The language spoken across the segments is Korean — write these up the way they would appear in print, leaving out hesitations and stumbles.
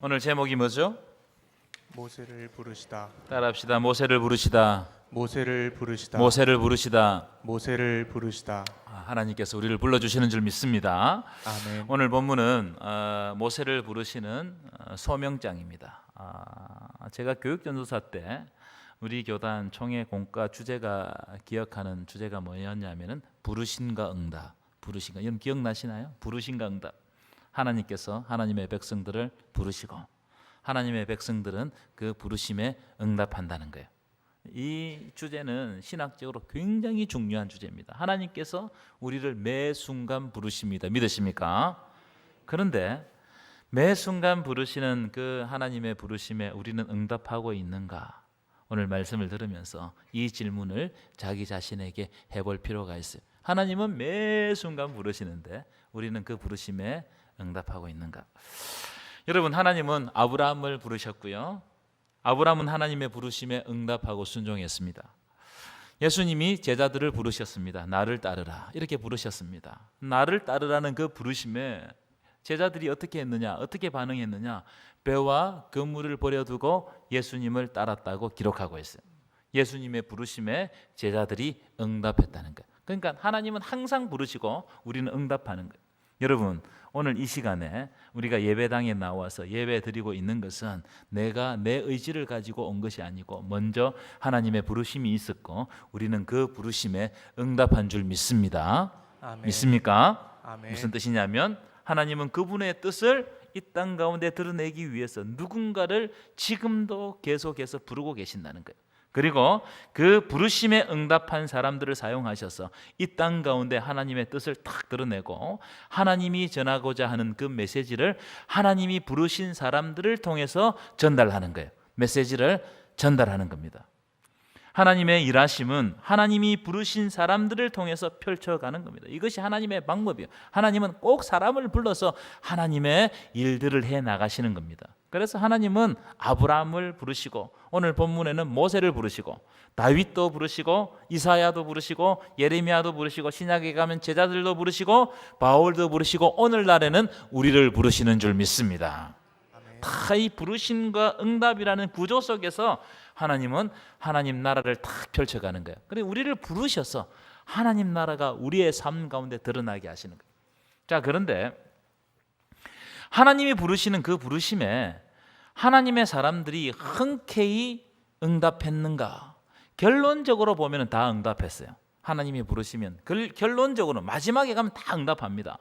오늘 제목이 뭐죠? 모세를 부르시다. 따라합시다. 모세를 부르시다. 모세를 부르시다. 모세를 부르시다. 모세를 부르시다. 하나님께서 우리를 불러주시는 줄 믿습니다. 아멘. 오늘 본문은 모세를 부르시는 소명장입니다. 제가 교육전도사 때 우리 교단 총회 공과 주제가 기억하는 주제가 뭐였냐면은 부르심과 응답. 부르심과 여러분 기억나시나요? 부르심과 응답. 하나님께서 하나님의 백성들을 부르시고 하나님의 백성들은 그 부르심에 응답한다는 거예요. 이 주제는 신학적으로 굉장히 중요한 주제입니다. 하나님께서 우리를 매 순간 부르십니다. 믿으십니까? 그런데 매 순간 부르시는 그 하나님의 부르심에 우리는 응답하고 있는가? 오늘 말씀을 들으면서 이 질문을 자기 자신에게 해볼 필요가 있어요. 하나님은 매 순간 부르시는데 우리는 그 부르심에 응답하고 있는가? 여러분, 하나님은 아브라함을 부르셨고요. 아브라함은 하나님의 부르심에 응답하고 순종했습니다. 예수님이 제자들을 부르셨습니다. 나를 따르라 이렇게 부르셨습니다. 나를 따르라는 그 부르심에 제자들이 어떻게 했느냐, 어떻게 반응했느냐? 배와 그물을 버려두고 예수님을 따랐다고 기록하고 있어요. 예수님의 부르심에 제자들이 응답했다는 거예요. 그러니까 하나님은 항상 부르시고 우리는 응답하는 거예요. 여러분, 오늘 이 시간에 우리가 예배당에 나와서 예배 드리고 있는 것은 내가 내 의지를 가지고 온 것이 아니고 먼저 하나님의 부르심이 있었고 우리는 그 부르심에 응답한 줄 믿습니다. 아멘. 믿습니까? 아멘. 무슨 뜻이냐면 하나님은 그분의 뜻을 이 땅 가운데 드러내기 위해서 누군가를 지금도 계속해서 부르고 계신다는 거예요. 그리고 그 부르심에 응답한 사람들을 사용하셔서 이 땅 가운데 하나님의 뜻을 딱 드러내고 하나님이 전하고자 하는 그 메시지를 하나님이 부르신 사람들을 통해서 전달하는 거예요. 메시지를 전달하는 겁니다. 하나님의 일하심은 하나님이 부르신 사람들을 통해서 펼쳐가는 겁니다. 이것이 하나님의 방법이에요. 하나님은 꼭 사람을 불러서 하나님의 일들을 해 나가시는 겁니다. 그래서 하나님은 아브라함을 부르시고 오늘 본문에는 모세를 부르시고 다윗도 부르시고 이사야도 부르시고 예레미야도 부르시고 신약에 가면 제자들도 부르시고 바울도 부르시고 오늘날에는 우리를 부르시는 줄 믿습니다. 다 이 부르심과 응답이라는 구조 속에서 하나님은 하나님 나라를 딱 펼쳐가는 거예요. 그래서 우리를 부르셔서 하나님 나라가 우리의 삶 가운데 드러나게 하시는 거예요. 자, 그런데 하나님이 부르시는 그 부르심에 하나님의 사람들이 흔쾌히 응답했는가? 결론적으로 보면 다 응답했어요. 하나님이 부르시면 결론적으로 마지막에 가면 다 응답합니다.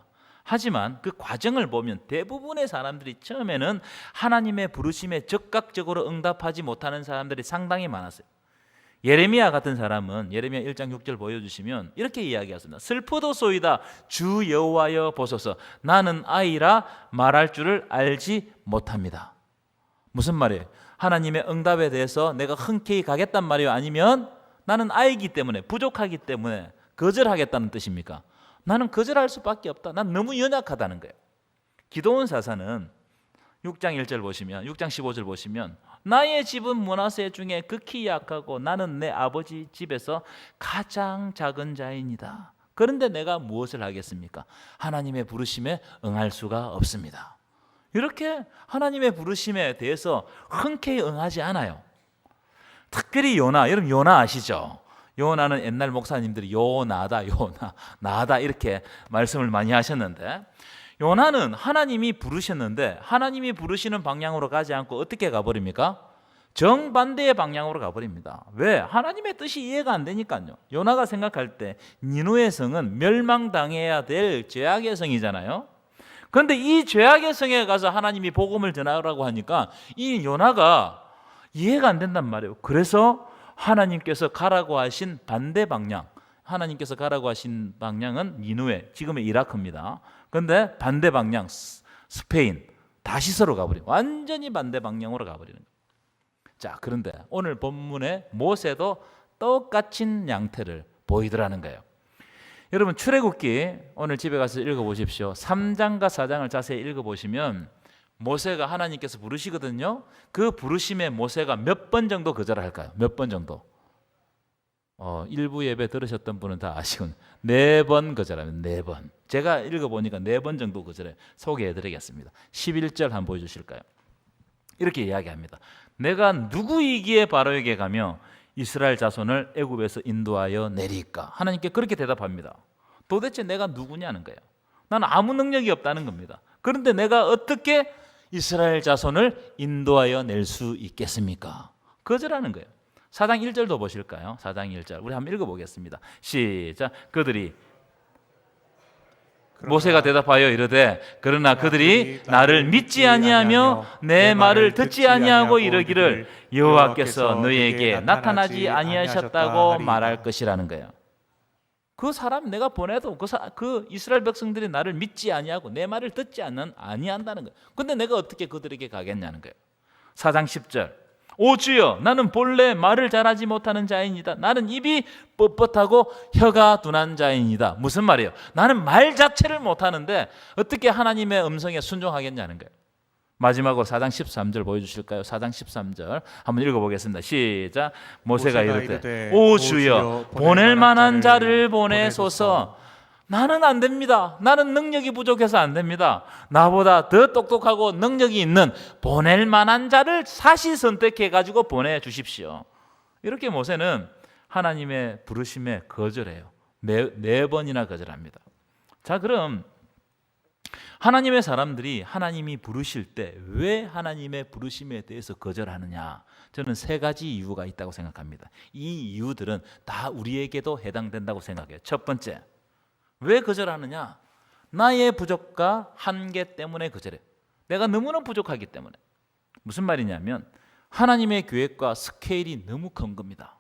하지만 그 과정을 보면 대부분의 사람들이 처음에는 하나님의 부르심에 적극적으로 응답하지 못하는 사람들이 상당히 많았어요. 예레미야 같은 사람은 예레미야 1장 6절 보여주시면 이렇게 이야기하습니다. 슬프도소이다 주 여호와여 보소서 나는 아이라 말할 줄을 알지 못합니다. 무슨 말이에요? 하나님의 응답에 대해서 내가 흔쾌히 가겠단 말이에요? 아니면 나는 아이기 때문에 부족하기 때문에 거절하겠다는 뜻입니까? 나는 거절할 수밖에 없다. 난 너무 연약하다는 거예요. 기드온 사사는 6장 1절 보시면 6장 15절 보시면 나의 집은 므낫세 중에 극히 약하고 나는 내 아버지 집에서 가장 작은 자이니다. 그런데 내가 무엇을 하겠습니까? 하나님의 부르심에 응할 수가 없습니다. 이렇게 하나님의 부르심에 대해서 흔쾌히 응하지 않아요. 특별히 요나, 여러분 요나 아시죠? 요나는 옛날 목사님들이 요나다 나다 이렇게 말씀을 많이 하셨는데 요나는 하나님이 부르셨는데 하나님이 부르시는 방향으로 가지 않고 어떻게 가버립니까? 정반대의 방향으로 가버립니다. 왜? 하나님의 뜻이 이해가 안 되니까요. 요나가 생각할 때 니누의 성은 멸망당해야 될 죄악의 성이잖아요. 그런데 이 죄악의 성에 가서 하나님이 복음을 전하라고 하니까 이 요나가 이해가 안 된단 말이에요. 그래서 하나님께서 가라고 하신 반대 방향, 하나님께서 가라고 하신 방향은 니누에, 지금의 이라크입니다. 그런데 반대 방향, 스페인, 다시서로 가버려요. 완전히 반대 방향으로 가버리는 거예요. 자, 그런데 오늘 본문에 모세도 똑같은 양태를 보이더라는 거예요. 여러분 출애굽기 오늘 집에 가서 읽어보십시오. 3장과 4장을 자세히 읽어보시면 모세가 하나님께서 부르시거든요. 그 부르심에 모세가 몇 번 정도 거절할까요? 몇 번 정도? 일부 예배 들으셨던 분은 다 아시군. 4번 거절하면 4번. 제가 읽어보니까 4번 정도 거절해. 소개해드리겠습니다. 11절 한번 보여주실까요? 이렇게 이야기합니다. 내가 누구이기에 바로에게 가며 이스라엘 자손을 애굽에서 인도하여 내리까? 하나님께 그렇게 대답합니다. 도대체 내가 누구냐는 거예요. 나는 아무 능력이 없다는 겁니다. 그런데 내가 어떻게 이스라엘 자손을 인도하여 낼 수 있겠습니까? 거절하는 거예요. 4장 1절도 보실까요? 4장 1절 우리 한번 읽어보겠습니다. 시작. 그들이 모세가 대답하여 이르되 그러나 그들이 나를 믿지 아니하며 내 말을 듣지 아니하고 이르기를 여호와께서 너희에게 나타나지 아니하셨다고 말할 것이라는 거예요. 그 사람 내가 보내도 그 이스라엘 백성들이 나를 믿지 아니하고 내 말을 듣지 아니한다는 거예요. 근데 내가 어떻게 그들에게 가겠냐는 거예요. 4장 10절 오 주여 나는 본래 말을 잘하지 못하는 자이니다. 나는 입이 뻣뻣하고 혀가 둔한 자이니다. 무슨 말이에요? 나는 말 자체를 못하는데 어떻게 하나님의 음성에 순종하겠냐는 거예요. 마지막으로 4장 13절 보여주실까요? 4장 13절 한번 읽어보겠습니다. 시작. 모세가 이르되 오 주여 보낼 만한 자를 보내소서. 나는 안 됩니다. 나는 능력이 부족해서 안 됩니다. 나보다 더 똑똑하고 능력이 있는 보낼 만한 자를 사시 선택해 가지고 보내주십시오. 이렇게 모세는 하나님의 부르심에 거절해요. 네 번이나 거절합니다. 자, 그럼 하나님의 사람들이 하나님이 부르실 때 왜 하나님의 부르심에 대해서 거절하느냐? 저는 세 가지 이유가 있다고 생각합니다. 이 이유들은 다 우리에게도 해당된다고 생각해요. 첫 번째, 왜 거절하느냐? 나의 부족과 한계 때문에 거절해. 내가 너무나 부족하기 때문에. 무슨 말이냐면 하나님의 계획과 스케일이 너무 큰 겁니다.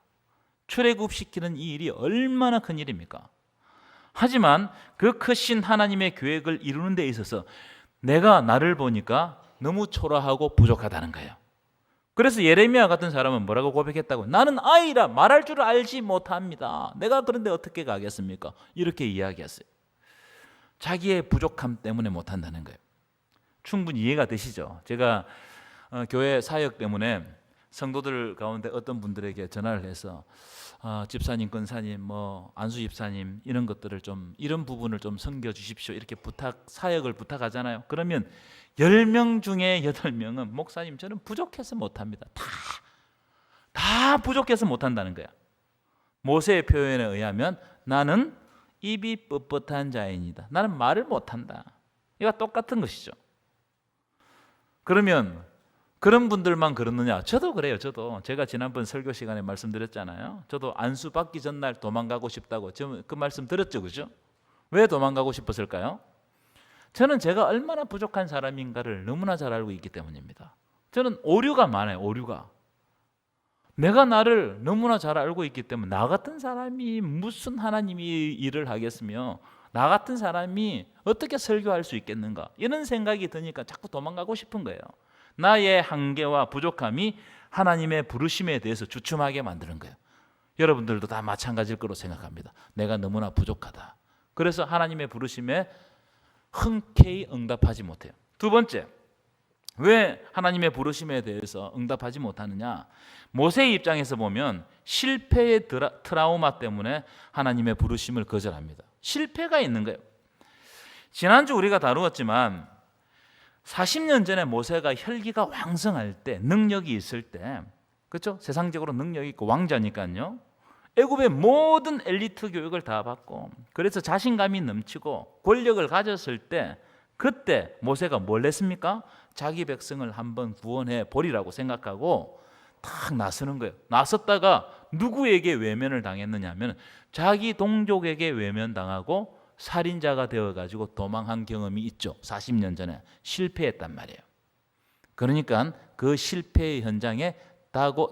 출애굽시키는 이 일이 얼마나 큰 일입니까? 하지만 그 크신 하나님의 계획을 이루는 데 있어서 내가 나를 보니까 너무 초라하고 부족하다는 거예요. 그래서 예레미야 같은 사람은 뭐라고 고백했다고? 나는 아이라 말할 줄 알지 못합니다. 내가 그런데 어떻게 가겠습니까? 이렇게 이야기했어요. 자기의 부족함 때문에 못한다는 거예요. 충분히 이해가 되시죠? 제가 교회 사역 때문에 성도들 가운데 어떤 분들에게 전화를 해서 집사님, 권사님, 안수 집사님 이런 것들을 좀 이런 부분을 좀 섬겨 주십시오. 이렇게 사역을 부탁하잖아요. 그러면 10명 중에 8명은 목사님 저는 부족해서 못합니다. 다 부족해서 못한다는 거야. 모세의 표현에 의하면 나는 입이 뻣뻣한 자이니다. 나는 말을 못한다. 이거 똑같은 것이죠. 그러면 그런 분들만 그러느냐? 저도 그래요. 제가 지난번 설교 시간에 말씀드렸잖아요. 저도 안수 받기 전날 도망가고 싶다고 그 말씀 들었죠, 그죠? 왜 도망가고 싶었을까요? 저는 제가 얼마나 부족한 사람인가를 너무나 잘 알고 있기 때문입니다. 저는 오류가 많아요. 오류가. 내가 나를 너무나 잘 알고 있기 때문에 나 같은 사람이 무슨 하나님이 일을 하겠으며 나 같은 사람이 어떻게 설교할 수 있겠는가 이런 생각이 드니까 자꾸 도망가고 싶은 거예요. 나의 한계와 부족함이 하나님의 부르심에 대해서 주춤하게 만드는 거예요. 여러분들도 다 마찬가지일 거로 생각합니다. 내가 너무나 부족하다. 그래서 하나님의 부르심에 흔쾌히 응답하지 못해요. 두 번째, 왜 하나님의 부르심에 대해서 응답하지 못하느냐? 모세의 입장에서 보면 실패의 트라우마 때문에 하나님의 부르심을 거절합니다. 실패가 있는 거예요. 지난주 우리가 다루었지만 40년 전에 모세가 혈기가 왕성할 때, 능력이 있을 때, 그렇죠? 세상적으로 능력이 있고 왕자니까요. 애굽의 모든 엘리트 교육을 다 받고 그래서 자신감이 넘치고 권력을 가졌을 때 그때 모세가 뭘 했습니까? 자기 백성을 한번 구원해 보리라고 생각하고 딱 나서는 거예요. 나섰다가 누구에게 외면을 당했느냐 하면 자기 동족에게 외면당하고 살인자가 되어가지고 도망한 경험이 있죠. 40년 전에 실패했단 말이에요. 그러니까 그 실패의 현장에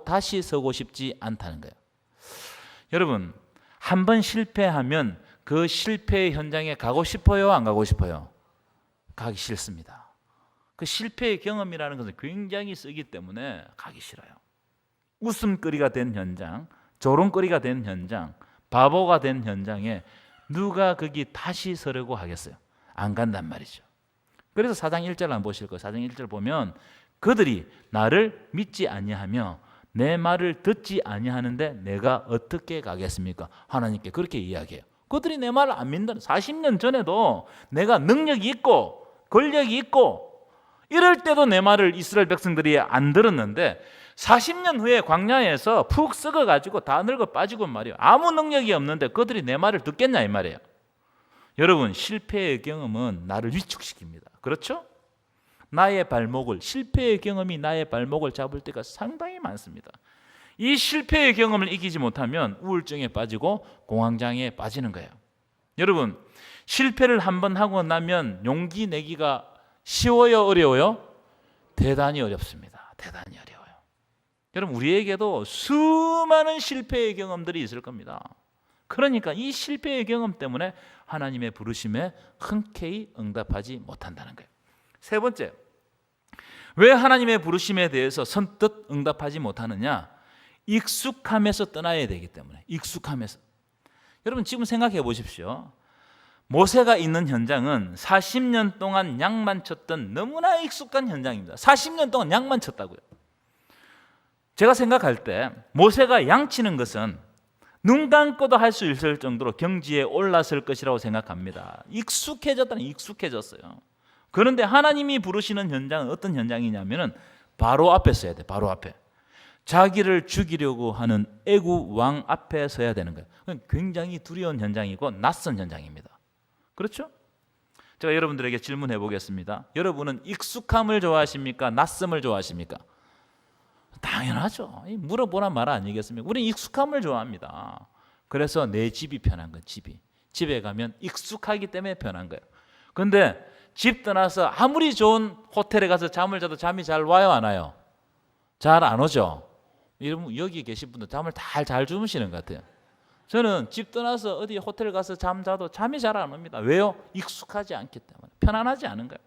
다시 서고 싶지 않다는 거예요. 여러분, 한번 실패하면 그 실패의 현장에 가고 싶어요? 안 가고 싶어요? 가기 싫습니다. 그 실패의 경험이라는 것은 굉장히 쓰기 때문에 가기 싫어요. 웃음거리가 된 현장, 조롱거리가 된 현장, 바보가 된 현장에 누가 거기 다시 서려고 하겠어요? 안 간단 말이죠. 그래서 4장 1절 한번 보실 거예요. 4장 1절 보면 그들이 나를 믿지 아니하며 내 말을 듣지 아니하는데 내가 어떻게 가겠습니까? 하나님께 그렇게 이야기해요. 그들이 내 말을 안 믿는다. 40년 전에도 내가 능력이 있고 권력이 있고 이럴 때도 내 말을 이스라엘 백성들이 안 들었는데 40년 후에 광야에서 푹 썩어가지고 다 늙어 빠지고 말이에요. 아무 능력이 없는데 그들이 내 말을 듣겠냐 이 말이에요. 여러분, 실패의 경험은 나를 위축시킵니다. 그렇죠? 실패의 경험이 나의 발목을 잡을 때가 상당히 많습니다. 이 실패의 경험을 이기지 못하면 우울증에 빠지고 공황장애에 빠지는 거예요. 여러분, 실패를 한번 하고 나면 용기 내기가 쉬워요, 어려워요? 대단히 어렵습니다. 대단히 어려워요. 여러분, 우리에게도 수많은 실패의 경험들이 있을 겁니다. 그러니까 이 실패의 경험 때문에 하나님의 부르심에 흔쾌히 응답하지 못한다는 거예요. 세 번째, 왜 하나님의 부르심에 대해서 선뜻 응답하지 못하느냐? 익숙함에서 떠나야 되기 때문에. 익숙함에서. 여러분, 지금 생각해 보십시오. 모세가 있는 현장은 40년 동안 양만 쳤던 너무나 익숙한 현장입니다. 40년 동안 양만 쳤다고요. 제가 생각할 때 모세가 양 치는 것은 눈 감고도 할 수 있을 정도로 경지에 올랐을 것이라고 생각합니다. 익숙해졌어요. 그런데 하나님이 부르시는 현장은 어떤 현장이냐면은 바로 앞에 서야 돼. 바로 앞에. 자기를 죽이려고 하는 애구 왕 앞에 서야 되는 거예요. 굉장히 두려운 현장이고 낯선 현장입니다. 그렇죠? 제가 여러분들에게 질문해 보겠습니다. 여러분은 익숙함을 좋아하십니까? 낯섦을 좋아하십니까? 당연하죠. 물어보란 말 아니겠습니까? 우리는 익숙함을 좋아합니다. 그래서 내 집이 편한 거예요. 집에 가면 익숙하기 때문에 편한 거예요. 그런데 집 떠나서 아무리 좋은 호텔에 가서 잠을 자도 잠이 잘 와요, 안 와요? 잘 안 오죠? 여러분, 여기 계신 분들 잠을 잘 주무시는 것 같아요. 저는 집 떠나서 어디 호텔 가서 잠 자도 잠이 잘 안 옵니다. 왜요? 익숙하지 않기 때문에. 편안하지 않은 거예요.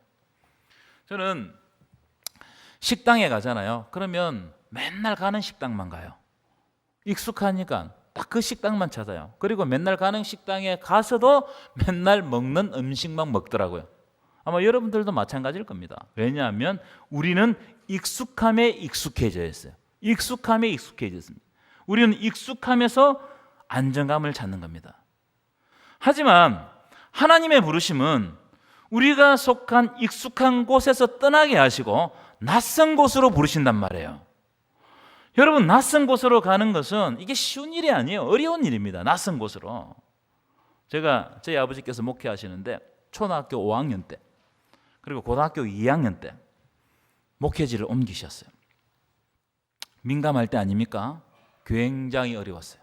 저는 식당에 가잖아요. 그러면 맨날 가는 식당만 가요. 익숙하니까 딱 그 식당만 찾아요. 그리고 맨날 가는 식당에 가서도 맨날 먹는 음식만 먹더라고요. 아마 여러분들도 마찬가지일 겁니다. 왜냐하면 우리는 익숙함에 익숙해져 있어요. 익숙함에 익숙해졌습니다. 우리는 익숙함에서 안정감을 찾는 겁니다. 하지만 하나님의 부르심은 우리가 속한 익숙한 곳에서 떠나게 하시고 낯선 곳으로 부르신단 말이에요. 여러분, 낯선 곳으로 가는 것은 이게 쉬운 일이 아니에요. 어려운 일입니다. 낯선 곳으로. 저희 아버지께서 목회하시는데 초등학교 5학년 때 그리고 고등학교 2학년 때 목회지를 옮기셨어요. 민감할 때 아닙니까? 굉장히 어려웠어요.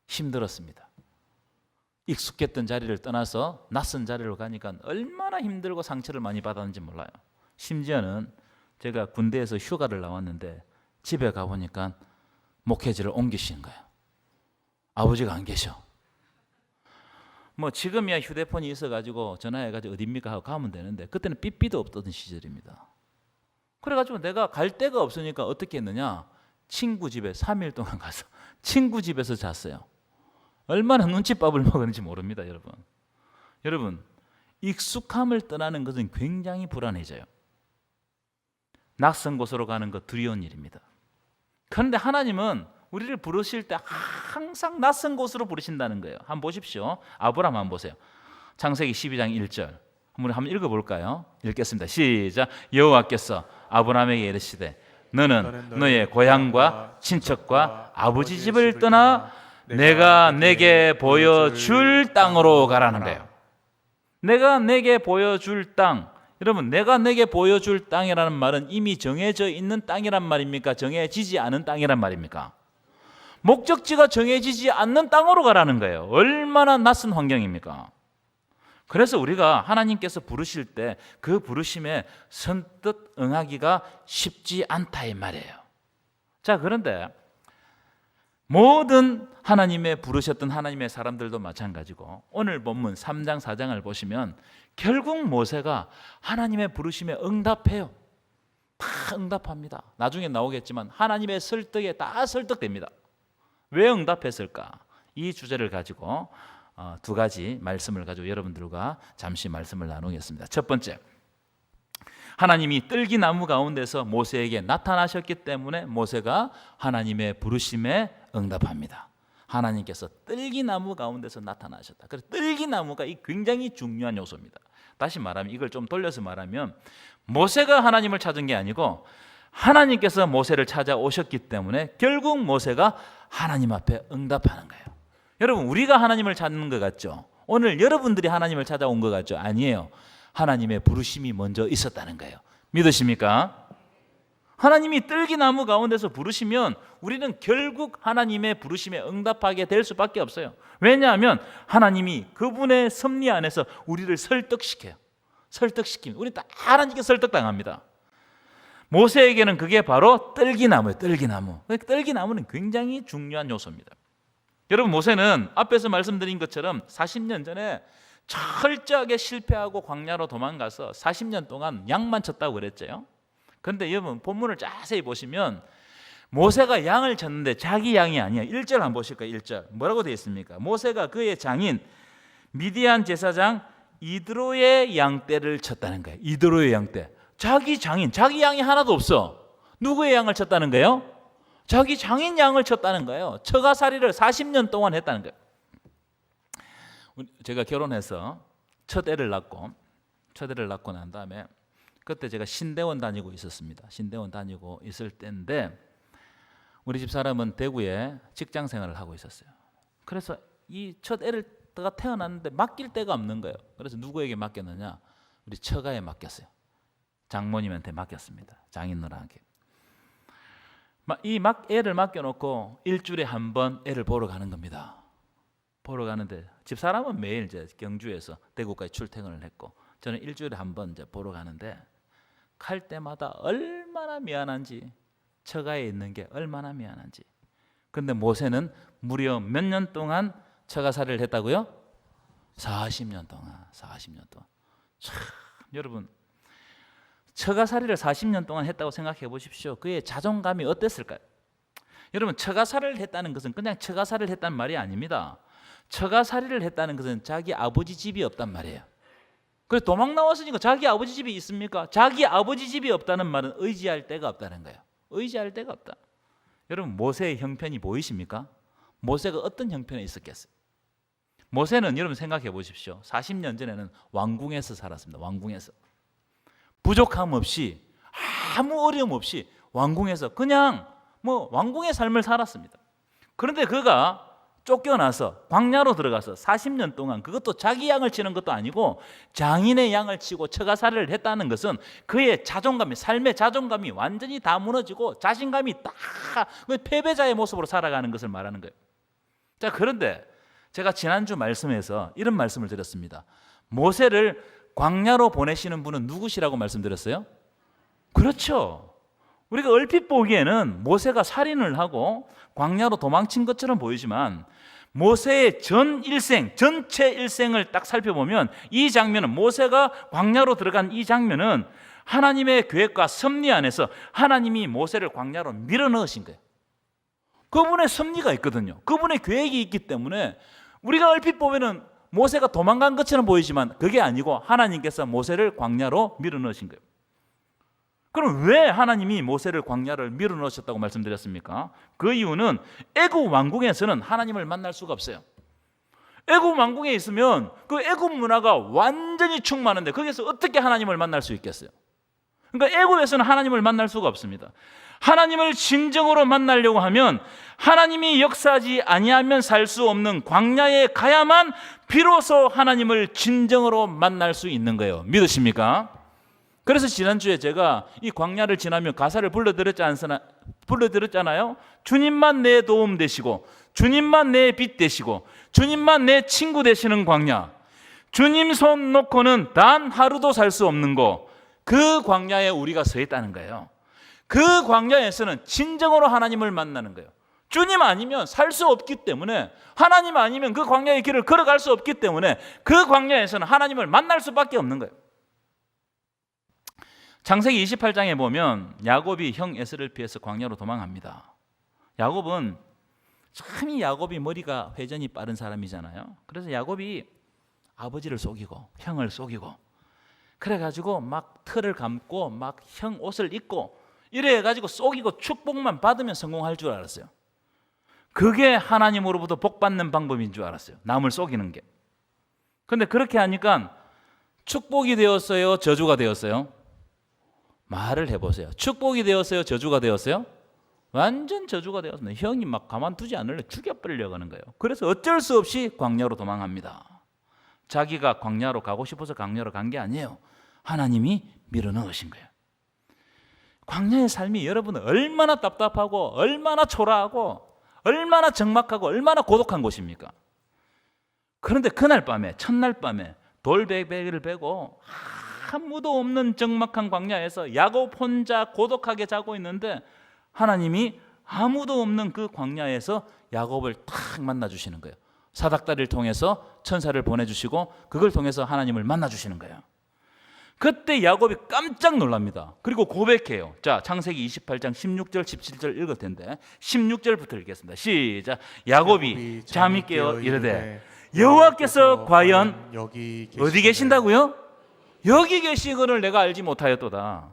힘들었습니다. 익숙했던 자리를 떠나서 낯선 자리로 가니까 얼마나 힘들고 상처를 많이 받았는지 몰라요. 심지어는 제가 군대에서 휴가를 나왔는데 집에 가보니까 목회지를 옮기신 거예요. 아버지가 안 계셔. 뭐 지금이야 휴대폰이 있어가지고 전화해가지고 어딥니까 하고 가면 되는데 그때는 삐삐도 없던 시절입니다. 그래가지고 내가 갈 데가 없으니까 어떻게 했느냐? 친구 집에 3일 동안 가서 친구 집에서 잤어요. 얼마나 눈칫밥을 먹었는지 모릅니다, 여러분. 여러분, 익숙함을 떠나는 것은 굉장히 불안해져요. 낯선 곳으로 가는 것 두려운 일입니다. 그런데 하나님은 우리를 부르실 때 항상 낯선 곳으로 부르신다는 거예요. 한번 보십시오. 아브라함 한번 보세요. 창세기 12장 1절 한번 읽어볼까요? 읽겠습니다. 시작. 여호와께서 아브라함에게 이르시되 너는 너의 고향과 친척과 아버지 집을 떠나 내가 내게 보여줄 땅으로 가라는 거예요. 내가 내게 보여줄 땅. 여러분, 내가 내게 보여줄 땅이라는 말은 이미 정해져 있는 땅이란 말입니까? 정해지지 않은 땅이란 말입니까? 목적지가 정해지지 않는 땅으로 가라는 거예요. 얼마나 낯선 환경입니까? 그래서 우리가 하나님께서 부르실 때 그 부르심에 선뜻 응하기가 쉽지 않다 이 말이에요. 자, 그런데 모든 하나님의 부르셨던 하나님의 사람들도 마찬가지고 오늘 본문 3장 4장을 보시면 결국 모세가 하나님의 부르심에 응답해요. 다 응답합니다. 나중에 나오겠지만 하나님의 설득에 다 설득됩니다. 왜 응답했을까? 이 주제를 가지고 두 가지 말씀을 가지고 여러분들과 잠시 말씀을 나누겠습니다. 첫 번째, 하나님이 뜰기나무 가운데서 모세에게 나타나셨기 때문에 모세가 하나님의 부르심에 응답합니다. 하나님께서 뜰기나무 가운데서 나타나셨다. 그래서 뜰기나무가 굉장히 중요한 요소입니다. 다시 말하면 이걸 좀 돌려서 말하면 모세가 하나님을 찾은 게 아니고 하나님께서 모세를 찾아오셨기 때문에 결국 모세가 하나님 앞에 응답하는 거예요. 여러분, 우리가 하나님을 찾는 것 같죠? 오늘 여러분들이 하나님을 찾아온 것 같죠? 아니에요. 하나님의 부르심이 먼저 있었다는 거예요. 믿으십니까? 하나님이 뜰기나무 가운데서 부르시면 우리는 결국 하나님의 부르심에 응답하게 될 수밖에 없어요. 왜냐하면 하나님이 그분의 섭리 안에서 우리를 설득시켜요. 설득시키면 우리 다 하나님께 설득당합니다. 모세에게는 그게 바로 뜰기나무예요. 뜰기나무. 뜰기나무는 굉장히 중요한 요소입니다. 여러분, 모세는 앞에서 말씀드린 것처럼 40년 전에 철저하게 실패하고 광야로 도망가서 40년 동안 양만 쳤다고 그랬죠. 그런데 여러분, 본문을 자세히 보시면 모세가 양을 쳤는데 자기 양이 아니야. 1절 한번 보실까요? 1절 뭐라고 되어 있습니까? 모세가 그의 장인 미디안 제사장 이드로의 양떼를 쳤다는 거예요. 이드로의 양떼. 자기 장인, 자기 양이 하나도 없어. 누구의 양을 쳤다는 거예요? 자기 장인 양을 쳤다는 거예요. 처가살이를 40년 동안 했다는 거예요. 제가 결혼해서 첫 애를 낳고 난 다음에 그때 제가 신대원 다니고 있었습니다. 신대원 다니고 있을 때인데 우리 집 사람은 대구에 직장 생활을 하고 있었어요. 그래서 이 첫 애가 태어났는데 맡길 데가 없는 거예요. 그래서 누구에게 맡겼느냐? 우리 처가에 맡겼어요. 장모님한테 맡겼습니다. 장인 누나에게. 애를 맡겨놓고 일주일에 한 번 애를 보러 가는 겁니다. 보러 가는데 집사람은 매일 이제 경주에서 대구까지 출퇴근을 했고 저는 일주일에 한 번 이제 보러 가는데 갈 때마다 얼마나 미안한지, 처가에 있는 게 얼마나 미안한지. 근데 모세는 무려 몇 년 동안 처가살이를 했다고요? 40년 동안. 참, 여러분, 처가살이를 40년 동안 했다고 생각해 보십시오. 그의 자존감이 어땠을까요? 여러분, 처가살이를 했다는 것은 그냥 처가살이를 했다는 말이 아닙니다. 처가살이를 했다는 것은 자기 아버지 집이 없단 말이에요. 그래서 도망 나왔으니까 자기 아버지 집이 있습니까? 자기 아버지 집이 없다는 말은 의지할 데가 없다는 거예요. 의지할 데가 없다. 여러분, 모세의 형편이 보이십니까? 모세가 어떤 형편에 있었겠어요? 모세는 여러분 생각해 보십시오. 40년 전에는 왕궁에서 살았습니다. 왕궁에서. 부족함 없이, 아무 어려움 없이 왕궁에서 그냥 왕궁의 삶을 살았습니다. 그런데 그가 쫓겨나서 광야로 들어가서 40년 동안, 그것도 자기 양을 치는 것도 아니고 장인의 양을 치고 처가살이를 했다는 것은 그의 자존감이, 삶의 자존감이 완전히 다 무너지고 자신감이 딱 패배자의 모습으로 살아가는 것을 말하는 거예요. 자, 그런데 제가 지난주 말씀에서 이런 말씀을 드렸습니다. 모세를 광야로 보내시는 분은 누구시라고 말씀드렸어요? 그렇죠. 우리가 얼핏 보기에는 모세가 살인을 하고 광야로 도망친 것처럼 보이지만 모세의 전 일생, 전체 일생을 딱 살펴보면 이 장면은, 모세가 광야로 들어간 이 장면은 하나님의 계획과 섭리 안에서 하나님이 모세를 광야로 밀어넣으신 거예요. 그분의 섭리가 있거든요. 그분의 계획이 있기 때문에 우리가 얼핏 보면은 모세가 도망간 것처럼 보이지만 그게 아니고 하나님께서 모세를 광야로 밀어넣으신 거예요. 그럼 왜 하나님이 모세를 광야를 밀어넣으셨다고 말씀드렸습니까? 그 이유는 애굽 왕궁에서는 하나님을 만날 수가 없어요. 애굽 왕궁에 있으면 그 애굽 문화가 완전히 충만한데 거기서 어떻게 하나님을 만날 수 있겠어요? 그러니까 애굽에서는 하나님을 만날 수가 없습니다. 하나님을 진정으로 만나려고 하면 하나님이 역사하지 아니하면 살 수 없는 광야에 가야만 비로소 하나님을 진정으로 만날 수 있는 거예요. 믿으십니까? 그래서 지난주에 제가 이 광야를 지나며 가사를 불러드렸잖아요. 주님만 내 도움 되시고, 주님만 내 빛 되시고, 주님만 내 친구 되시는 광야, 주님 손 놓고는 단 하루도 살 수 없는 곳, 그 광야에 우리가 서 있다는 거예요. 그 광야에서는 진정으로 하나님을 만나는 거예요. 주님 아니면 살 수 없기 때문에, 하나님 아니면 그 광야의 길을 걸어갈 수 없기 때문에 그 광야에서는 하나님을 만날 수밖에 없는 거예요. 창세기 28장에 보면 야곱이 형 에서를 피해서 광야로 도망합니다. 야곱은 참, 야곱이 머리가 회전이 빠른 사람이잖아요. 그래서 야곱이 아버지를 속이고 형을 속이고 그래가지고 막 틀을 감고 막 형 옷을 입고 이래가지고 속이고 축복만 받으면 성공할 줄 알았어요. 그게 하나님으로부터 복 받는 방법인 줄 알았어요. 남을 속이는 게. 그런데 그렇게 하니까 축복이 되었어요? 저주가 되었어요? 말을 해보세요. 축복이 되었어요? 저주가 되었어요? 완전 저주가 되었습니다. 형이 막 가만두지 않을래 죽여버리려고 하는 거예요. 그래서 어쩔 수 없이 광야로 도망합니다. 자기가 광야로 가고 싶어서 광야로 간 게 아니에요. 하나님이 밀어넣으신 거예요. 광야의 삶이 여러분은 얼마나 답답하고 얼마나 초라하고 얼마나 적막하고 얼마나 고독한 곳입니까? 그런데 그날 밤에 첫날 밤에 돌베개를 베고 아무도 없는 적막한 광야에서 야곱 혼자 고독하게 자고 있는데 하나님이 아무도 없는 그 광야에서 야곱을 탁 만나주시는 거예요. 사닥다리를 통해서 천사를 보내주시고 그걸 통해서 하나님을 만나주시는 거예요. 그때 야곱이 깜짝 놀랍니다. 그리고 고백해요. 자, 창세기 28장 16절 17절 읽을 텐데 16절부터 읽겠습니다. 시작. 야곱이 잠이 깨어 이르되 여호와께서 과연 여기 어디 계신다고요? 여기 계시거를 내가 알지 못하였도다.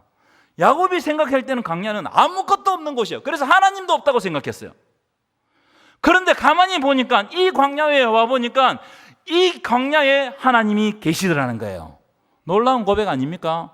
야곱이 생각할 때는 광야는 아무것도 없는 곳이에요. 그래서 하나님도 없다고 생각했어요. 그런데 가만히 보니까 이 광야에 와 보니까 이 광야에 하나님이 계시더라는 거예요. 놀라운 고백 아닙니까?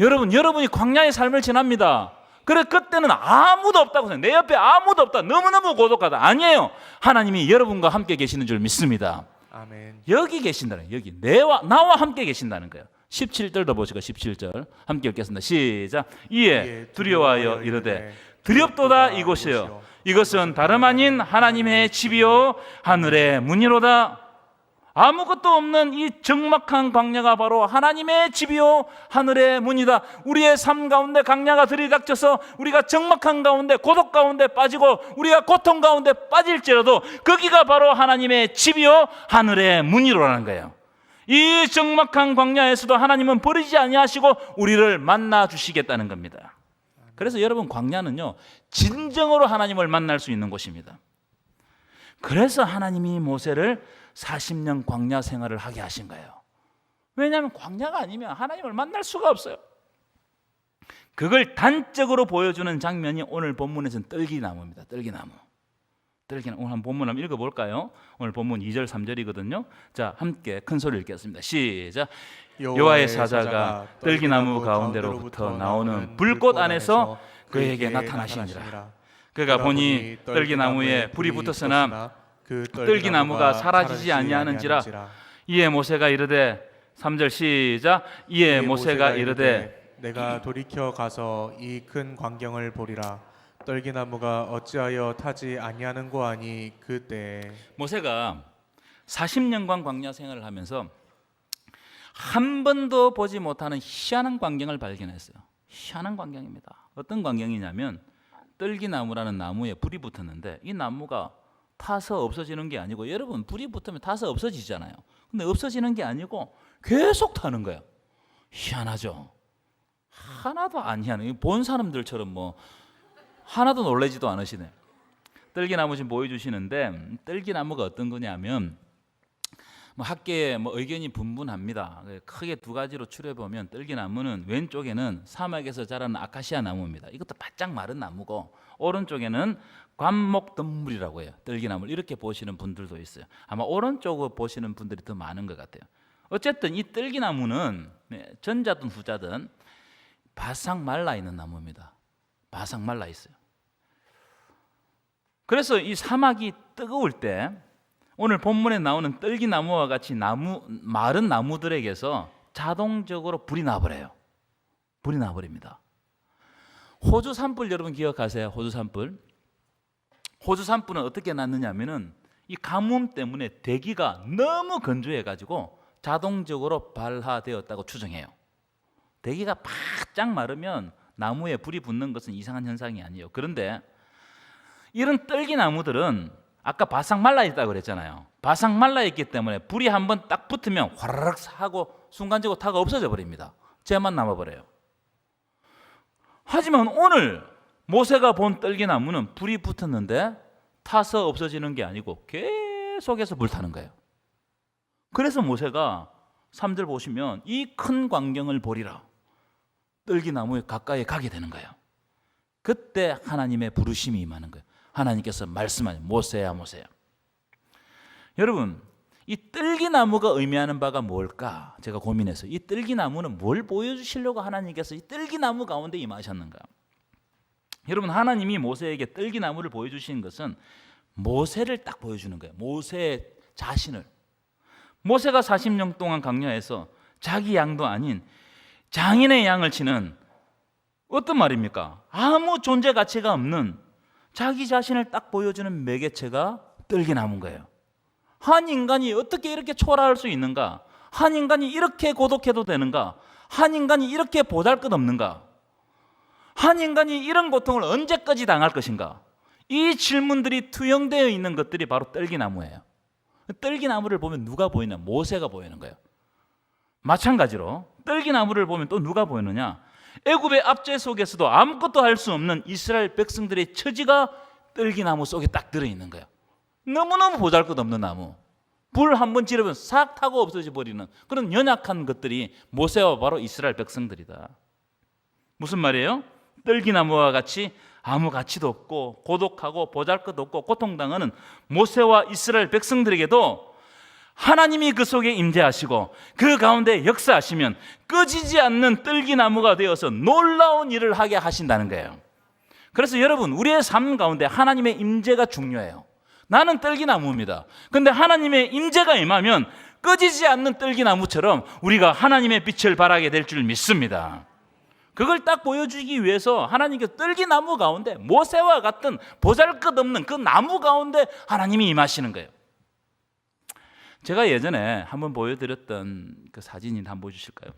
여러분이 광야의 삶을 지납니다. 그래 그때는 아무도 없다고 생각해요. 내 옆에 아무도 없다. 너무너무 고독하다. 아니에요. 하나님이 여러분과 함께 계시는 줄 믿습니다. 아멘. 여기 계신다는 거예요. 여기 나와 함께 계신다는 거예요. 17절도 보시고 17절 함께 읽겠습니다. 시작. 이에 두려워하여 이르되 두렵도다 이곳이요 이것은 다름 아닌 하나님의 집이요 하늘의 문이로다. 아무것도 없는 이 적막한 광야가 바로 하나님의 집이요 하늘의 문이다. 우리의 삶 가운데 광야가 들이닥쳐서 우리가 적막한 가운데 고독 가운데 빠지고 우리가 고통 가운데 빠질지라도 거기가 바로 하나님의 집이요 하늘의 문이로라는 거예요. 이 적막한 광야에서도 하나님은 버리지 아니하시고 우리를 만나 주시겠다는 겁니다. 그래서 여러분 광야는요 진정으로 하나님을 만날 수 있는 곳입니다. 그래서 하나님이 모세를 40년 광야 생활을 하게 하신 거예요. 왜냐하면 광야가 아니면 하나님을 만날 수가 없어요. 그걸 단적으로 보여주는 장면이 오늘 본문에서는 뜰기나무입니다. 뜰기나무. 오늘 한 본문 한번 읽어볼까요? 오늘 본문 2절 3절이거든요. 자, 함께 큰 소리 읽겠습니다. 시작. 여호와의 사자가 뜰기나무 가운데로부터 나오는 불꽃 안에서 그에게 나타나시니라. 그가 보니 뜰기나무에 불이 붙었으나 그 뜰기나무가 사라지지 아니하는지라. 이에 모세가 이르되 3절 시작. 이에 모세가 이르되 내가 돌이켜 가서 이 큰 광경을 보리라. 떨기나무가 어찌하여 타지 아니하는고 하니 그때 모세가 40년간 광야 생활을 하면서 한 번도 보지 못하는 희한한 광경을 발견했어요. 희한한 광경입니다. 어떤 광경이냐면 떨기나무라는 나무에 불이 붙었는데 이 나무가 타서 없어지는 게 아니고 여러분 불이 붙으면 타서 없어지잖아요. 근데 없어지는 게 아니고 계속 타는 거예요. 희한하죠. 하나도 안 희한해. 본 사람들처럼 뭐 하나도 놀라지도 않으시네. 떨기나무 지금 보여주시는데 떨기나무가 어떤 거냐면 뭐 학계에 뭐 의견이 분분합니다. 크게 두 가지로 추려 보면 떨기나무는 왼쪽에는 사막에서 자라는 아카시아 나무입니다. 이것도 바짝 마른 나무고 오른쪽에는 관목덤물이라고 해요. 떨기나무를 이렇게 보시는 분들도 있어요. 아마 오른쪽으로 보시는 분들이 더 많은 것 같아요. 어쨌든 이 떨기나무는 전자든 후자든 바싹 말라 있는 나무입니다. 바싹 말라 있어요. 그래서 이 사막이 뜨거울 때 오늘 본문에 나오는 떨기나무와 같이 마른 나무들에게서 자동적으로 불이 나버려요. 불이 나버립니다. 호주 산불 여러분 기억하세요? 호주 산불. 호주 산불은 어떻게 났느냐면은 이 가뭄 때문에 대기가 너무 건조해가지고 자동적으로 발화되었다고 추정해요. 대기가 바짝 마르면 나무에 불이 붙는 것은 이상한 현상이 아니에요. 그런데 이런 떨기나무들은 아까 바싹 말라 있다고 그랬잖아요. 바싹 말라 있기 때문에 불이 한번 딱 붙으면 화르륵 하고 순간적으로 타가 없어져 버립니다. 쟤만 남아버려요. 하지만 오늘 모세가 본 떨기나무는 불이 붙었는데 타서 없어지는 게 아니고 계속해서 불타는 거예요. 그래서 모세가 3절 보시면 이 큰 광경을 보리라. 떨기나무에 가까이 가게 되는 거예요. 그때 하나님의 부르심이 임하는 거예요. 하나님께서 말씀하는 모세야 모세야. 여러분 이 뜰기나무가 의미하는 바가 뭘까? 제가 고민해서 이 뜰기나무는 뭘 보여주시려고 하나님께서 이 뜰기나무 가운데 임하셨는가? 여러분, 하나님이 모세에게 뜰기나무를 보여주신 것은 모세를 딱 보여주는 거예요. 모세 자신을. 모세가 40년 동안 광야에서 자기 양도 아닌 장인의 양을 치는 어떤 말입니까? 아무 존재 가치가 없는 자기 자신을 딱 보여주는 매개체가 뜰기나무인 거예요. 한 인간이 어떻게 이렇게 초라할 수 있는가? 한 인간이 이렇게 고독해도 되는가? 한 인간이 이렇게 보잘것없는가? 한 인간이 이런 고통을 언제까지 당할 것인가? 이 질문들이 투영되어 있는 것들이 바로 뜰기나무예요. 뜰기나무를 보면 누가 보이냐? 모세가 보이는 거예요. 마찬가지로 뜰기나무를 보면 또 누가 보이느냐? 애굽의 압제 속에서도 아무것도 할 수 없는 이스라엘 백성들의 처지가 뜰기나무 속에 딱 들어있는 거예요. 너무너무 보잘것없는 나무. 불 한 번 지르면 싹 타고 없어져 버리는 그런 연약한 것들이 모세와 바로 이스라엘 백성들이다. 무슨 말이에요? 뜰기나무와 같이 아무 가치도 없고 고독하고 보잘것없고 고통당하는 모세와 이스라엘 백성들에게도 하나님이 그 속에 임재하시고 그 가운데 역사하시면 꺼지지 않는 뜰기나무가 되어서 놀라운 일을 하게 하신다는 거예요. 그래서 여러분, 우리의 삶 가운데 하나님의 임재가 중요해요. 나는 뜰기나무입니다. 그런데 하나님의 임재가 임하면 꺼지지 않는 뜰기나무처럼 우리가 하나님의 빛을 발하게 될 줄 믿습니다. 그걸 딱 보여주기 위해서 하나님께서 뜰기나무 가운데 모세와 같은 보잘것없는 그 나무 가운데 하나님이 임하시는 거예요. 제가 예전에 한번 보여드렸던 그 사진이 한번 보여주실까요?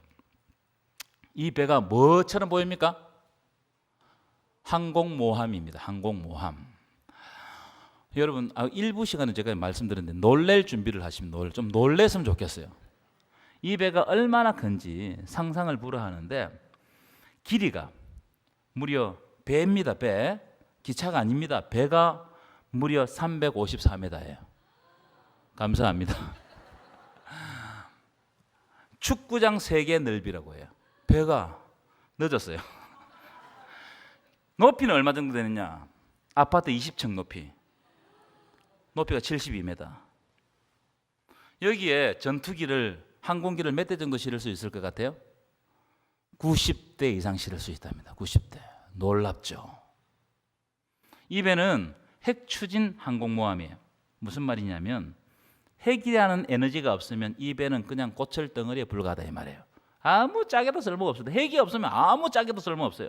이 배가 뭐처럼 보입니까? 항공모함입니다. 항공모함. 여러분, 일부 시간은 제가 말씀드렸는데 놀랄 준비를 하시면 좀 놀랬으면 좋겠어요. 이 배가 얼마나 큰지 상상을 불허하는데 길이가 무려 배입니다. 배. 기차가 아닙니다. 배가 무려 354m예요. 감사합니다. 축구장 3개 넓이라고 해요. 배가 늦었어요. 높이는 얼마 정도 되느냐? 아파트 20층 높이. 높이가 72m. 여기에 전투기를, 항공기를 몇 대 정도 실을 수 있을 것 같아요? 90대 이상 실을 수 있답니다. 90대. 놀랍죠? 이 배는 핵추진 항공모함이에요. 무슨 말이냐면 핵이라는 에너지가 없으면 이 배는 그냥 고철 덩어리에 불과하다 이 말이에요. 아무 짝에도 쓸모없어요. 핵이 없으면 아무 짝에도 쓸모없어요.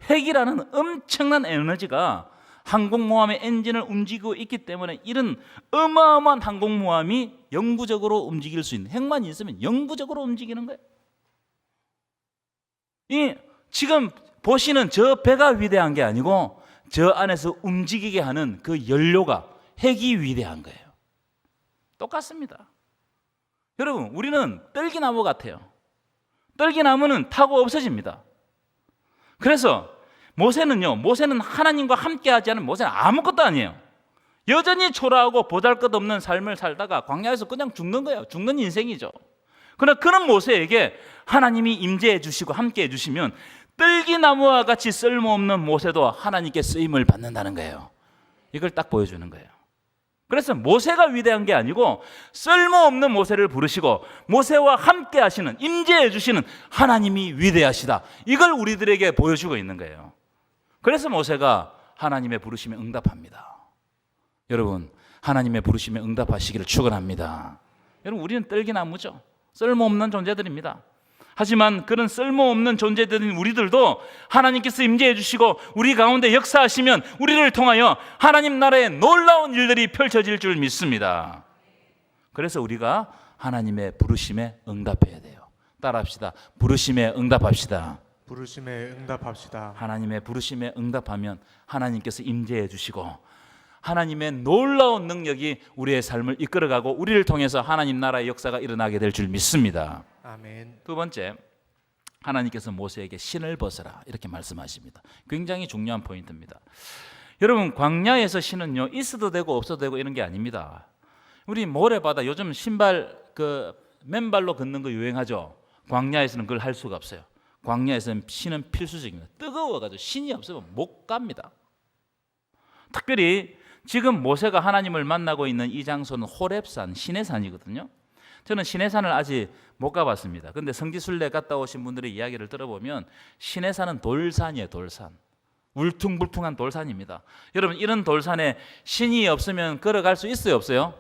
핵이라는 엄청난 에너지가 항공모함의 엔진을 움직이고 있기 때문에 이런 어마어마한 항공모함이 영구적으로 움직일 수 있는, 핵만 있으면 영구적으로 움직이는 거예요. 이 지금 보시는 저 배가 위대한 게 아니고 저 안에서 움직이게 하는 그 연료가, 핵이 위대한 거예요. 똑같습니다. 여러분, 우리는 뜰기나무 같아요. 뜰기나무는 타고 없어집니다. 그래서 모세는 하나님과 함께하지 않은 모세는 아무것도 아니에요. 여전히 초라하고 보잘것없는 삶을 살다가 광야에서 그냥 죽는 거예요. 죽는 인생이죠. 그러나 그런 모세에게 하나님이 임재해 주시고 함께해 주시면 뜰기나무와 같이 쓸모없는 모세도 하나님께 쓰임을 받는다는 거예요. 이걸 딱 보여주는 거예요. 그래서 모세가 위대한 게 아니고 쓸모없는 모세를 부르시고 모세와 함께 하시는, 임재해 주시는 하나님이 위대하시다. 이걸 우리들에게 보여주고 있는 거예요. 그래서 모세가 하나님의 부르심에 응답합니다. 여러분, 하나님의 부르심에 응답하시기를 축원합니다. 여러분, 우리는 뜰기나무죠. 쓸모없는 존재들입니다. 하지만 그런 쓸모없는 존재들인 우리들도 하나님께서 임재해 주시고 우리 가운데 역사하시면 우리를 통하여 하나님 나라의 놀라운 일들이 펼쳐질 줄 믿습니다. 그래서 우리가 하나님의 부르심에 응답해야 돼요. 따라합시다. 부르심에 응답합시다. 부르심에 응답합시다. 하나님의 부르심에 응답하면 하나님께서 임재해 주시고 하나님의 놀라운 능력이 우리의 삶을 이끌어가고 우리를 통해서 하나님 나라의 역사가 일어나게 될 줄 믿습니다. 아멘. 두 번째, 하나님께서 모세에게 신을 벗어라 이렇게 말씀하십니다. 굉장히 중요한 포인트입니다. 여러분, 광야에서 신은요 있어도 되고 없어도 되고 이런 게 아닙니다. 우리 모래바다 요즘 신발 맨발로 걷는 거 유행하죠. 광야에서는 그걸 할 수가 없어요. 광야에서는 신은 필수적입니다. 뜨거워가지고 신이 없으면 못 갑니다. 특별히 지금 모세가 하나님을 만나고 있는 이 장소는 호렙산, 시내산이거든요. 저는 시내산을 아직 못 가봤습니다. 근데 성지순례 갔다 오신 분들의 이야기를 들어보면 시내산은 돌산이에요. 돌산. 울퉁불퉁한 돌산입니다. 여러분, 이런 돌산에 신이 없으면 걸어갈 수 있어요? 없어요?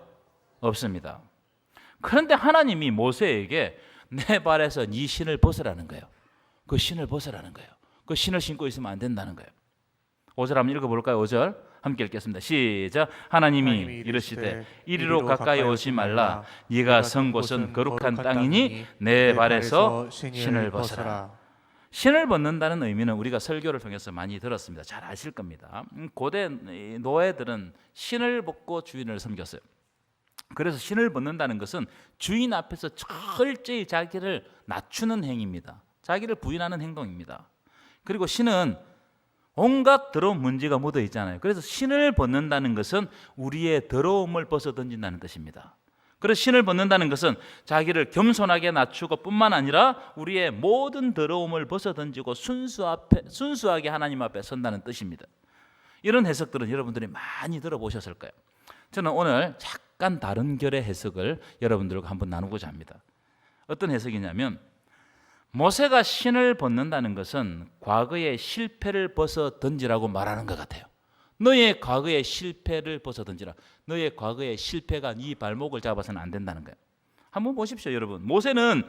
없습니다. 그런데 하나님이 모세에게 내 발에서 네 신을 벗으라는 거예요. 그 신을 벗으라는 거예요. 그 신을 신고 있으면 안 된다는 거예요. 5절 한번 읽어볼까요? 5절 함께 읽겠습니다. 시작. 하나님이 이르시되 이리로 가까이 오지 말라. 네가 선 곳은 거룩한 땅이니 내 발에서 신을 벗어라. 신을 벗는다는 의미는 우리가 설교를 통해서 많이 들었습니다. 잘 아실 겁니다. 고대 노예들은 신을 벗고 주인을 섬겼어요. 그래서 신을 벗는다는 것은 주인 앞에서 철저히 자기를 낮추는 행위입니다. 자기를 부인하는 행동입니다. 그리고 신은 온갖 더러운 문제가 묻어 있잖아요. 그래서 신을 벗는다는 것은 우리의 더러움을 벗어 던진다는 뜻입니다. 그래서 신을 벗는다는 것은 자기를 겸손하게 낮추고 뿐만 아니라 우리의 모든 더러움을 벗어 던지고 순수하게 하나님 앞에 선다는 뜻입니다. 이런 해석들은 여러분들이 많이 들어보셨을 거예요. 저는 오늘 약간 다른 결의 해석을 여러분들과 한번 나누고자 합니다. 어떤 해석이냐면 모세가 신을 벗는다는 것은 과거의 실패를 벗어 던지라고 말하는 것 같아요. 너의 과거의 실패를 벗어 던지라. 너의 과거의 실패가 네 발목을 잡아서는 안 된다는 거예요. 한번 보십시오, 여러분. 모세는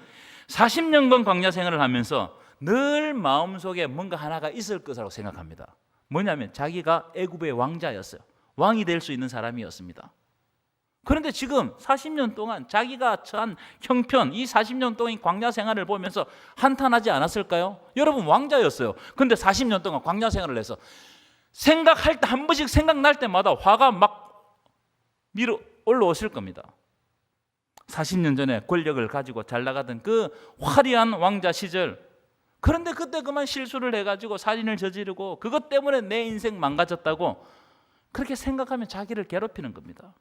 40년간 광야 생활을 하면서 늘 마음속에 뭔가 하나가 있을 것이라고 생각합니다. 뭐냐면 자기가 애굽의 왕자였어요. 왕이 될 수 있는 사람이었습니다. 그런데 지금 40년 동안 자기가 처한 형편, 이 40년 동안 광야 생활을 보면서 한탄하지 않았을까요? 여러분, 왕자였어요. 그런데 40년 동안 광야 생활을 해서 생각할 때 한 번씩 생각날 때마다 화가 막 밀어 올라오실 겁니다. 40년 전에 권력을 가지고 잘 나가던 그 화려한 왕자 시절, 그런데 그때 그만 실수를 해가지고 살인을 저지르고 그것 때문에 내 인생 망가졌다고 그렇게 생각하면 자기를 괴롭히는 겁니다.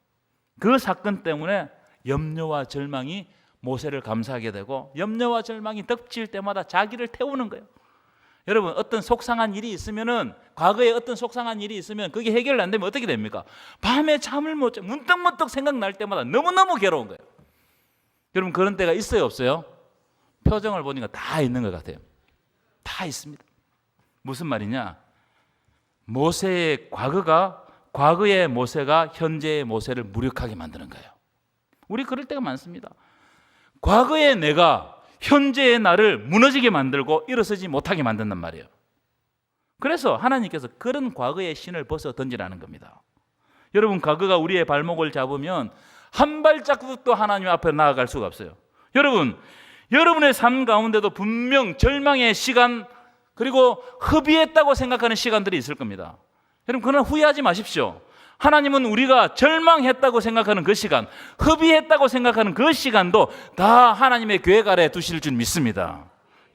그 사건 때문에 염려와 절망이 모세를 감싸게 되고 염려와 절망이 덮칠 때마다 자기를 태우는 거예요. 여러분, 어떤 속상한 일이 있으면은, 과거에 어떤 속상한 일이 있으면 그게 해결 안 되면 어떻게 됩니까? 밤에 잠을 못 자, 문득문득 생각날 때마다 너무너무 괴로운 거예요. 여러분, 그런 때가 있어요, 없어요? 표정을 보니까 다 있는 것 같아요. 다 있습니다. 무슨 말이냐? 모세의 과거의 모세가 현재의 모세를 무력하게 만드는 거예요. 우리 그럴 때가 많습니다. 과거의 내가 현재의 나를 무너지게 만들고 일어서지 못하게 만든단 말이에요. 그래서 하나님께서 그런 과거의 신을 벗어 던지라는 겁니다. 여러분, 과거가 우리의 발목을 잡으면 한 발자국도 하나님 앞에 나아갈 수가 없어요. 여러분, 여러분의 삶 가운데도 분명 절망의 시간, 그리고 허비했다고 생각하는 시간들이 있을 겁니다. 여러분, 그러나 후회하지 마십시오. 하나님은 우리가 절망했다고 생각하는 그 시간, 허비했다고 생각하는 그 시간도 다 하나님의 계획 아래 두실 줄 믿습니다.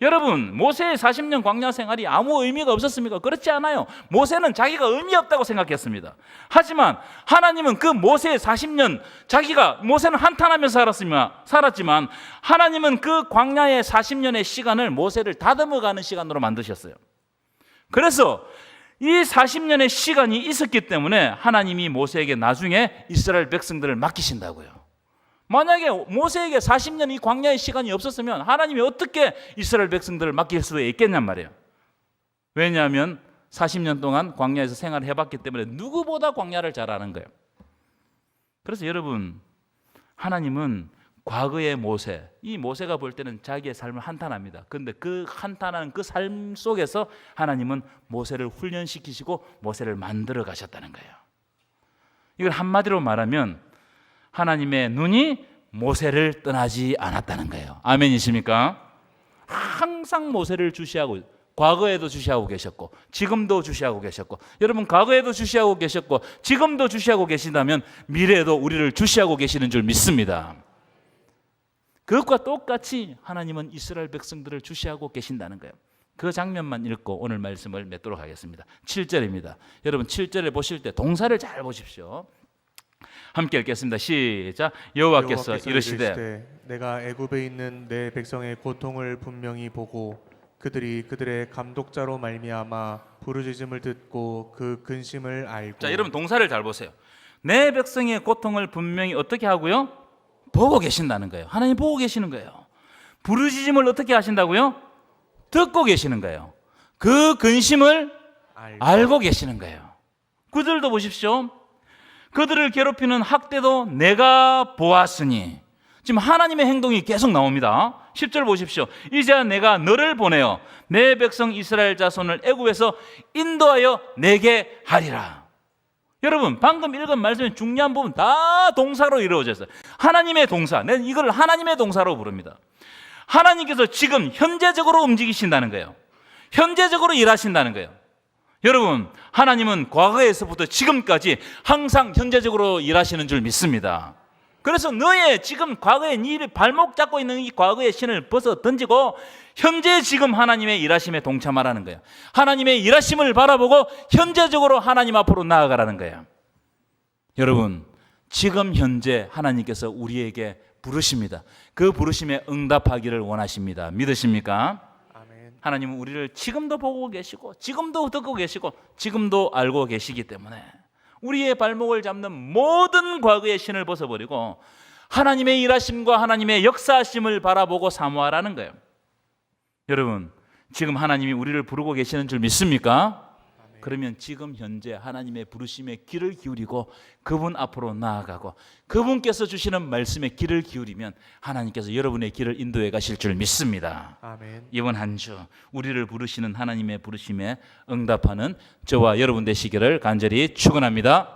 여러분, 모세의 40년 광야 생활이 아무 의미가 없었습니까? 그렇지 않아요. 모세는 자기가 의미 없다고 생각했습니다. 하지만 하나님은 그 모세의 40년, 모세는 한탄하면서 살았지만 하나님은 그 광야의 40년의 시간을 모세를 다듬어가는 시간으로 만드셨어요. 그래서 이 40년의 시간이 있었기 때문에 하나님이 모세에게 나중에 이스라엘 백성들을 맡기신다고요. 만약에 모세에게 40년 이 광야의 시간이 없었으면 하나님이 어떻게 이스라엘 백성들을 맡길 수 있겠냔 말이에요. 왜냐하면 40년 동안 광야에서 생활을 해봤기 때문에 누구보다 광야를 잘 아는 거예요. 그래서 여러분, 하나님은 과거의 모세, 이 모세가 볼 때는 자기의 삶을 한탄합니다. 그런데 그 한탄하는 그 삶 속에서 하나님은 모세를 훈련시키시고 모세를 만들어 가셨다는 거예요. 이걸 한마디로 말하면 하나님의 눈이 모세를 떠나지 않았다는 거예요. 아멘이십니까? 항상 모세를 주시하고, 과거에도 주시하고 계셨고 지금도 주시하고 계셨고, 여러분, 과거에도 주시하고 계셨고 지금도 주시하고 계신다면 미래에도 우리를 주시하고 계시는 줄 믿습니다. 그것과 똑같이 하나님은 이스라엘 백성들을 주시하고 계신다는 거예요. 그 장면만 읽고 오늘 말씀을 맺도록 하겠습니다. 7절입니다. 여러분, 7절에 보실 때 동사를 잘 보십시오. 함께 읽겠습니다. 시작. 여호와께서 이르시되 내가 애굽에 있는 내 백성의 고통을 분명히 보고 그들이 그들의 감독자로 말미암아 부르짖음을 듣고 그 근심을 알고. 자, 여러분 동사를 잘 보세요. 내 백성의 고통을 분명히 어떻게 하고요? 보고 계신다는 거예요. 하나님 보고 계시는 거예요. 부르짖음을 어떻게 하신다고요? 듣고 계시는 거예요. 그 근심을 알고 계시는 거예요. 그들도 보십시오. 그들을 괴롭히는 학대도 내가 보았으니. 지금 하나님의 행동이 계속 나옵니다. 10절 보십시오. 이제 내가 너를 보내어 내 백성 이스라엘 자손을 애굽에서 인도하여 내게 하리라. 여러분 방금 읽은 말씀의 중요한 부분 다 동사로 이루어져 있어요. 하나님의 동사. నేను 이걸 하나님의 동사로 부릅니다. 하나님께서 지금 현재적으로 움직이신다는 거예요. 현재적으로 일하신다는 거예요. 여러분 하나님은 과거에서부터 지금까지 항상 현재적으로 일하시는 줄 믿습니다. 그래서 너의 지금 과거에 네 발목 잡고 있는 이 과거의 신을 벗어 던지고 현재 지금 하나님의 일하심에 동참하라는 거예요. 하나님의 일하심을 바라보고 현재적으로 하나님 앞으로 나아가라는 거예요. 여러분 지금 현재 하나님께서 우리에게 부르십니다. 그 부르심에 응답하기를 원하십니다. 믿으십니까? 아멘. 하나님은 우리를 지금도 보고 계시고 지금도 듣고 계시고 지금도 알고 계시기 때문에 우리의 발목을 잡는 모든 과거의 신을 벗어버리고 하나님의 일하심과 하나님의 역사하심을 바라보고 사모하라는 거예요. 여러분 지금 하나님이 우리를 부르고 계시는 줄 믿습니까? 그러면 지금 현재 하나님의 부르심에 귀를 기울이고 그분 앞으로 나아가고 그분께서 주시는 말씀에 귀를 기울이면 하나님께서 여러분의 길을 인도해 가실 줄 믿습니다. 아멘. 이번 한 주 우리를 부르시는 하나님의 부르심에 응답하는 저와 여러분 되시기를 간절히 축원합니다.